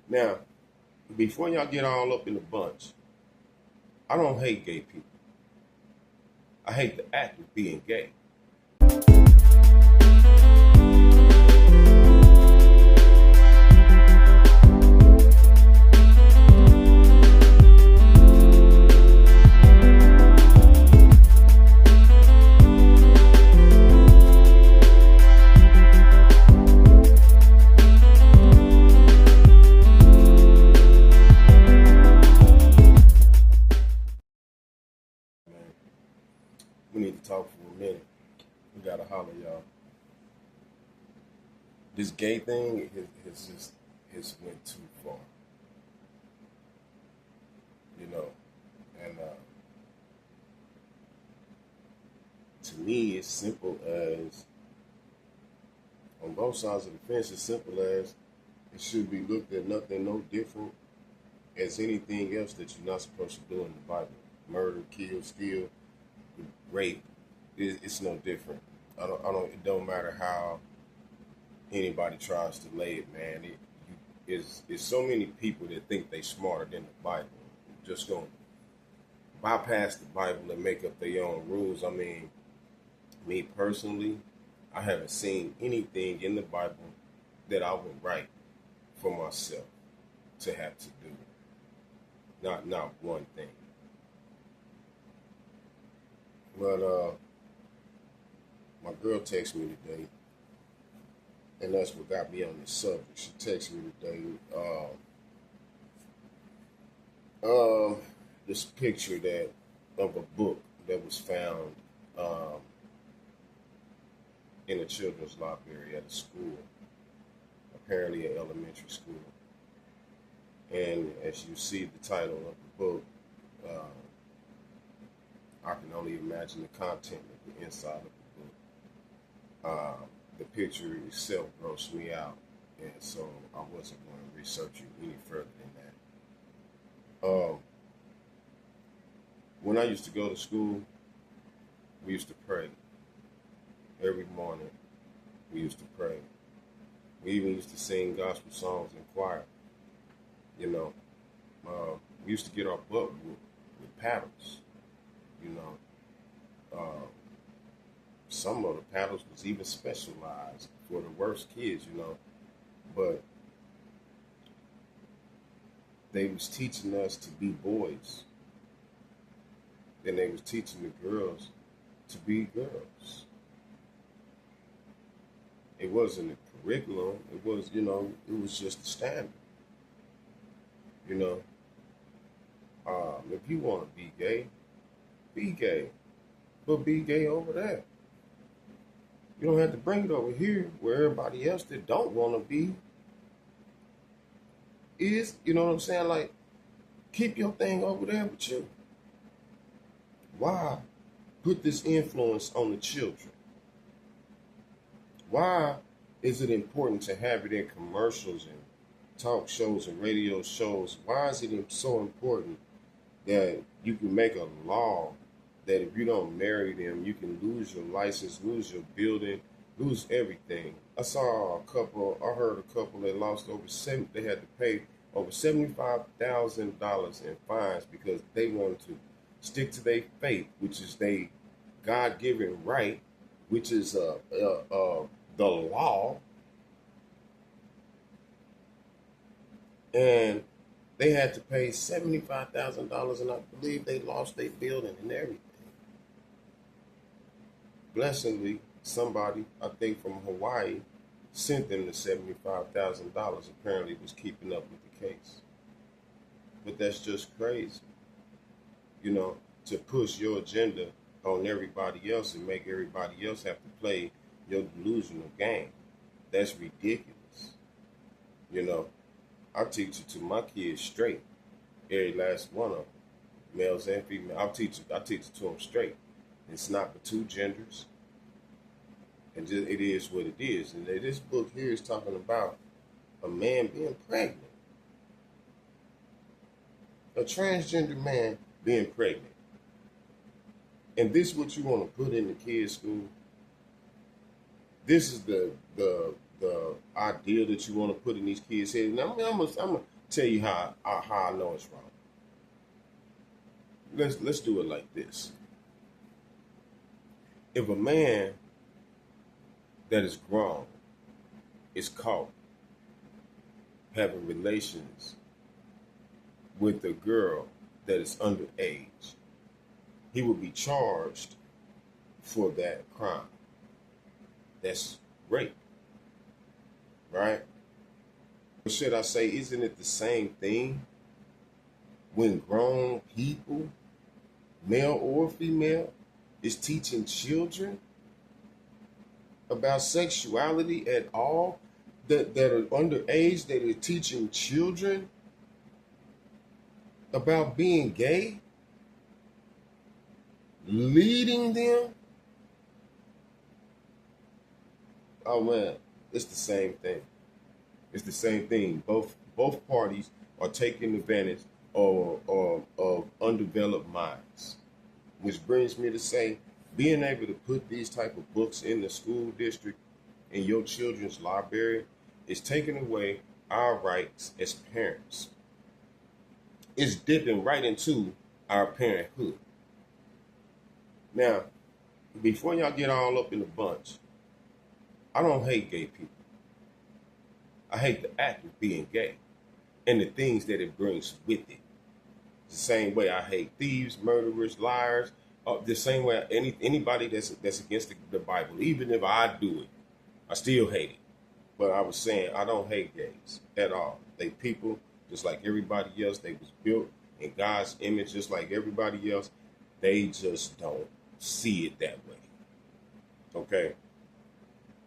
Now, before y'all get all up in the bunch, I don't hate gay people. I hate the act of being gay. Man, we need to talk for a minute. We gotta holler, y'all. This gay thing has went too far, you know. And to me, it's simple as on both sides of the fence. As simple as it should be looked at nothing no different as anything else that you're not supposed to do in the Bible. Murder, kill, steal, rape. It's no different. I don't. It don't matter how anybody tries to lay it, man. It's so many people that think they smarter than the Bible. Just gonna bypass the Bible and make up their own rules. I mean, me personally, I haven't seen anything in the Bible that I would write for myself to have to do. Not one thing. But my girl texted me today, and that's what got me on this subject. She texted me today. This picture that of a book that was found um, in a children's library at a school, apparently an elementary school. And as you see the title of the book, I can only imagine the content of the inside of the book. The picture itself grossed me out, and so I wasn't going to research it any further than that. When I used to go to school, we used to pray every morning. We used to pray. We even used to sing gospel songs in choir. You know, we used to get our butt with paddles. You know, some of the paddles was even specialized for the worst kids. You know, but they was teaching us to be boys, and they was teaching the girls to be girls. It wasn't a curriculum. It was, it was just the standard. You know, if you want to be gay, but be gay over there. You don't have to bring it over here where everybody else that don't want to be is. You know what I'm saying? Like, keep your thing over there with you. Why put this influence on the children? Why is it important to have it in commercials and talk shows and radio shows? Why is it so important that you can make a law that if you don't marry them, you can lose your license, lose your building, lose everything? I heard a couple that lost they had to pay over $75,000 in fines because they wanted to stick to their faith, which is their God-given right, which is the law. And they had to pay $75,000, and I believe they lost their building and everything. Blessingly, somebody, I think from Hawaii, sent them the $75,000. Apparently, was keeping up with the case. But that's just crazy, to push your agenda on everybody else and make everybody else have to play your delusional game. That's ridiculous. I teach it to my kids straight, every last one of them, males and females. I teach it to them straight. It's not for two genders, and it is what it is. And this book here is talking about a man being pregnant, a transgender man being pregnant, and this is what you want to put in the kids' school. This is the ideal that you want to put in these kids' heads. Now, tell you how I know it's wrong. Let's do it like this. If a man that is grown is caught having relations with a girl that is underage, he will be charged for that crime. That's rape, right? Or should I say, isn't it the same thing when grown people, male or female, is teaching children about sexuality at all, that are underage, that are teaching children about being gay, leading them? Oh man, it's the same thing. It's the same thing. Both parties are taking advantage of undeveloped minds. Which brings me to say, being able to put these type of books in the school district, in your children's library, is taking away our rights as parents. It's dipping right into our parenthood. Now, before y'all get all up in a bunch, I don't hate gay people. I hate the act of being gay and the things that it brings with it. The same way I hate thieves, murderers, liars. The same way anybody that's against the Bible, even if I do it, I still hate it. But I was saying I don't hate gays at all. They people just like everybody else. They was built in God's image just like everybody else. They just don't see it that way. Okay?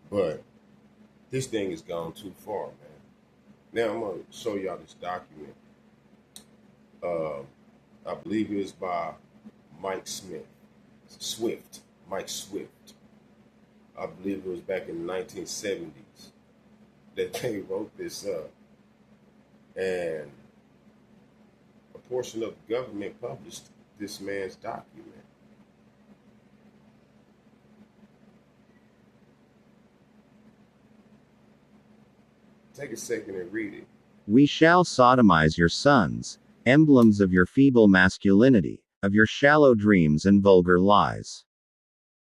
But this thing has gone too far, man. Now I'm going to show y'all this document. I believe it was by Mike Swift. Mike Swift. I believe it was back in the 1970s that they wrote this up. And a portion of the government published this man's document. Take a second and read it. We shall sodomize your sons, emblems of your feeble masculinity, of your shallow dreams and vulgar lies.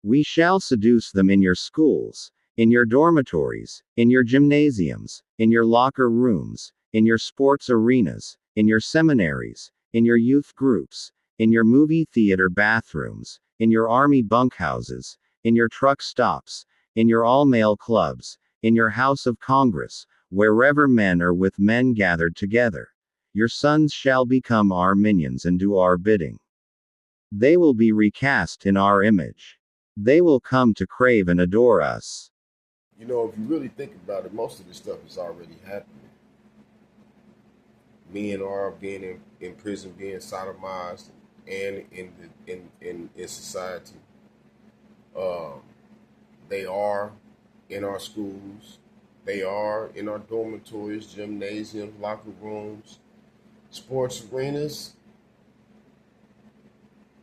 We shall seduce them in your schools, in your dormitories, in your gymnasiums, in your locker rooms, in your sports arenas, in your seminaries, in your youth groups, in your movie theater bathrooms, in your army bunkhouses, in your truck stops, in your all-male clubs, in your House of Congress, wherever men are with men gathered together. Your sons shall become our minions and do our bidding. They will be recast in our image. They will come to crave and adore us. You know, if you really think about it, most of this stuff is already happening. Men are being in prison, being sodomized, and in society. They are in our schools. They are in our dormitories, gymnasiums, locker rooms, sports arenas,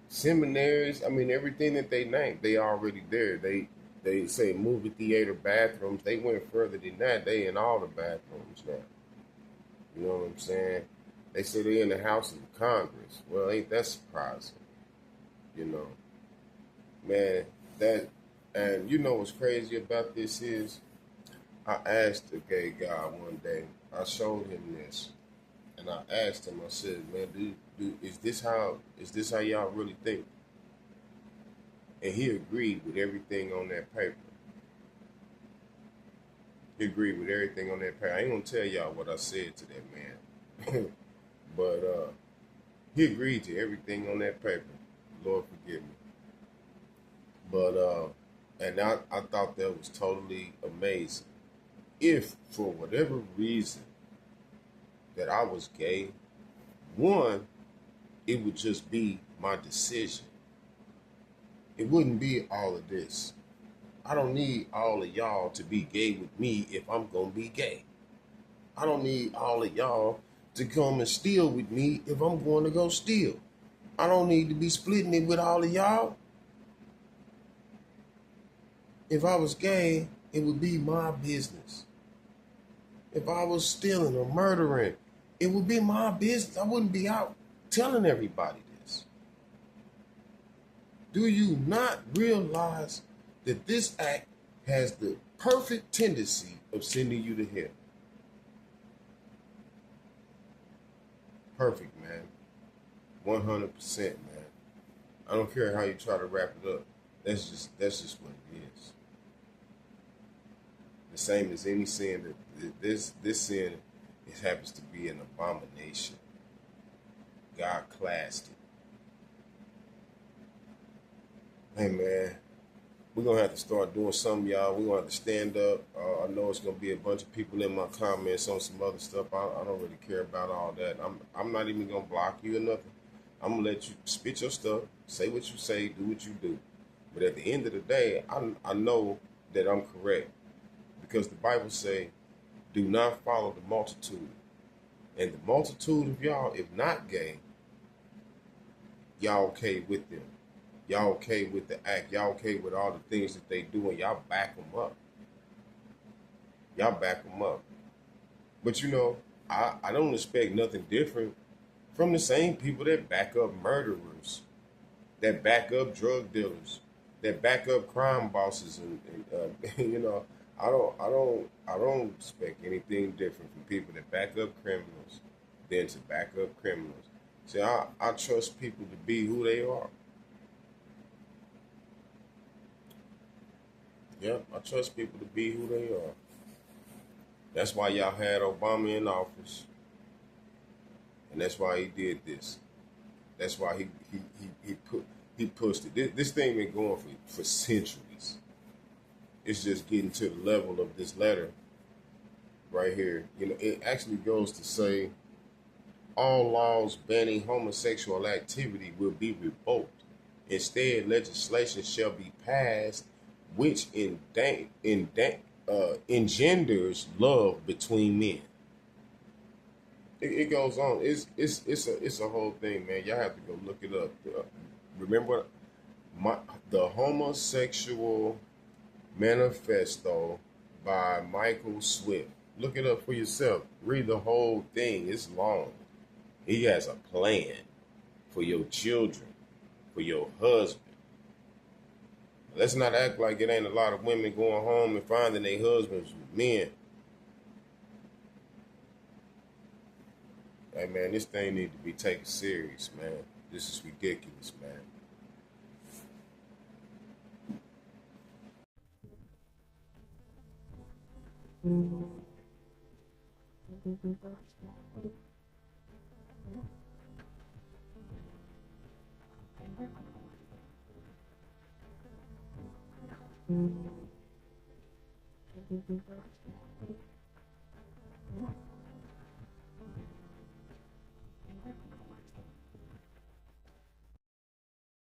seminaries. I mean, everything that they name, they already there. They say movie theater bathrooms. They went further than that. They in all the bathrooms now. You know what I'm saying? They say they in the House of Congress. Well, ain't that surprising? You know, man. And you know what's crazy about this is, I asked a gay guy one day. I showed him this, and I asked him. I said, "Man, is this how y'all really think?" And he agreed with everything on that paper. He agreed with everything on that paper. I ain't gonna tell y'all what I said to that man, but he agreed to everything on that paper. Lord forgive me. But and I thought that was totally amazing. If for whatever reason that I was gay, one, it would just be my decision. It wouldn't be all of this. I don't need all of y'all to be gay with me if I'm gonna be gay. I don't need all of y'all to come and steal with me if I'm going to go steal. I don't need to be splitting it with all of y'all. If I was gay, it would be my business. If I was stealing or murdering, it would be my business. I wouldn't be out telling everybody this. Do you not realize that this act has the perfect tendency of sending you to hell? Perfect, man. 100%, man. I don't care how you try to wrap it up. That's just what it is. The same as any sin that this sin, it happens to be an abomination. God classed it. Hey, man, we're gonna have to start doing something, y'all. We're gonna have to stand up. I know it's gonna be a bunch of people in my comments on some other stuff. I don't really care about all that. I'm not even gonna block you or nothing. I'm gonna let you spit your stuff, say what you say, do what you do. But at the end of the day, I know that I'm correct, because the Bible say, "Do not follow the multitude." And the multitude of y'all, if not gay, y'all okay with them. Y'all okay with the act. Y'all okay with all the things that they do, and y'all back them up. Y'all back them up. But you know, I don't expect nothing different from the same people that back up murderers, that back up drug dealers, that back up crime bosses, and you know, I don't expect anything different from people that back up criminals than to back up criminals. See, I trust people to be who they are. Yeah, I trust people to be who they are. That's why y'all had Obama in office, and that's why he did this. That's why he pushed it. This thing been going for centuries. It's just getting to the level of this letter right here. You know, it actually goes to say all laws banning homosexual activity will be revoked. Instead, legislation shall be passed which engenders love between men. It goes on. It's a whole thing, man. Y'all have to go look it up. Remember the Homosexual Manifesto by Micheal Swift. Look it up for yourself. Read the whole thing. It's long. He has a plan for your children, for your husband. Let's not act like it ain't a lot of women going home and finding their husbands with men. Hey, man, this thing need to be taken serious, man. This is ridiculous, man.